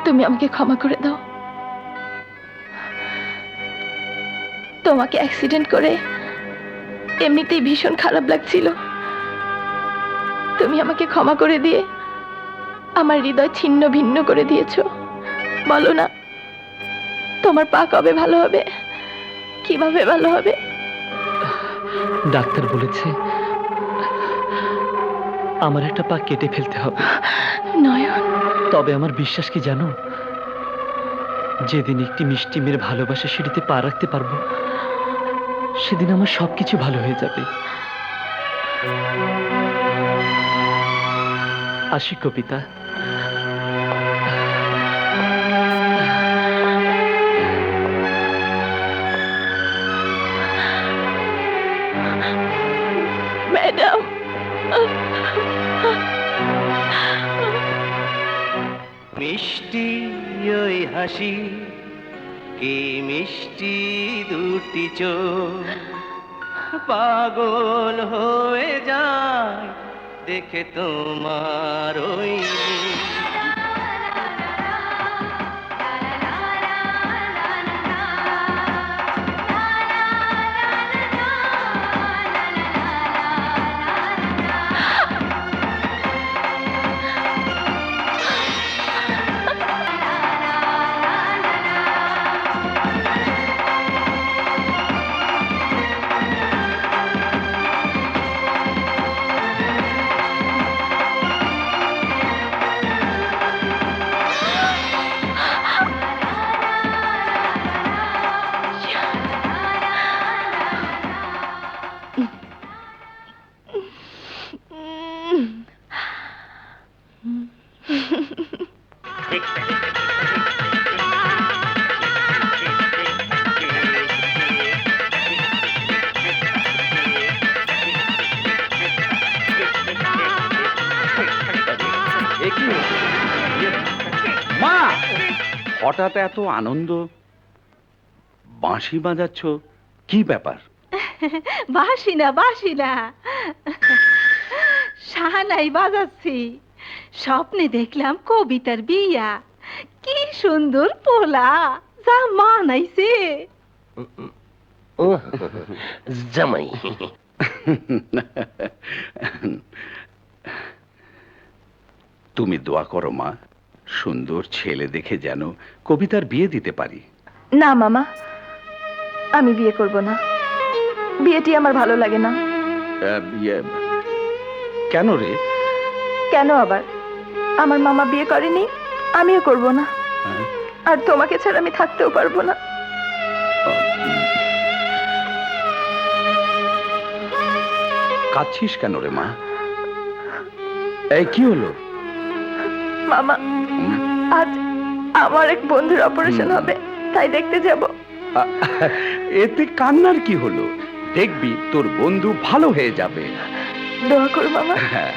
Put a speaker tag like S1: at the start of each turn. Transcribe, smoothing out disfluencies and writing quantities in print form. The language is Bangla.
S1: তুমি আমাকে ক্ষমা করে দাও। তোমাকে অ্যাক্সিডেন্ট করে এমনিতেই ভীষণ খারাপ লাগছিল। তুমি আমাকে ক্ষমা করে দিয়ে আমার হৃদয় ছিন্ন ভিন্ন করে দিয়েছো। বলো না, তোমার পা কবে ভালো হবে, কিভাবে ভালো হবে?
S2: ডাক্তার বলেছে আমার একটা পা কেটে ফেলতে হবে।
S1: নয়ন,
S2: তবে আমার বিশ্বাস কি জানো, যেদিন একটি মিষ্টি মেয়ের ভালোবাসা সিঁড়িতে পা রাখতে পারবো, সেদিন আমার সবকিছু ভালো হয়ে যাবে। আসি কবিতা।
S1: ম্যাডাম।
S3: মিষ্টি ওই হাসি, কি মিষ্টি দুটি চোখ, পাগল হয়ে যায় দেখে তোমার ওই মুখ।
S4: মা, হঠাৎ এত আনন্দ, বাঁশি বাজাচ্ছ, কি ব্যাপার?
S5: বাসি না সাহানাই বাজাচ্ছি। স্বপ্নে দেখলাম কবিতার বিয়া, কি সুন্দর পোলা, যা মানাইছে।
S3: জামাই,
S4: তুমি দোয়া করো মা, সুন্দর ছেলে দেখে যেন কবিতার বিয়ে দিতে পারি।
S1: না মামা, আমি বিয়ে করব না। বিয়েটি আমার ভালো লাগে না।
S4: কেন রে?
S1: কেন আবার? আমার মামা বিয়ে করেনি, আমিও করব না। আর তোমাকে ছাড়া আমি থাকতেও পারবো না।
S4: কাঁদছিস কেন রে মা? এই কি হলো?
S1: মামা, আজ আমার এক বন্ধুর অপারেশন হবে, তাই দেখতে যাব।
S4: এতে কান্নার কি হলো? দেখবি তোর বন্ধু ভালো হয়ে যাবে।
S1: দোয়া করো মামা।
S4: হ্যাঁ।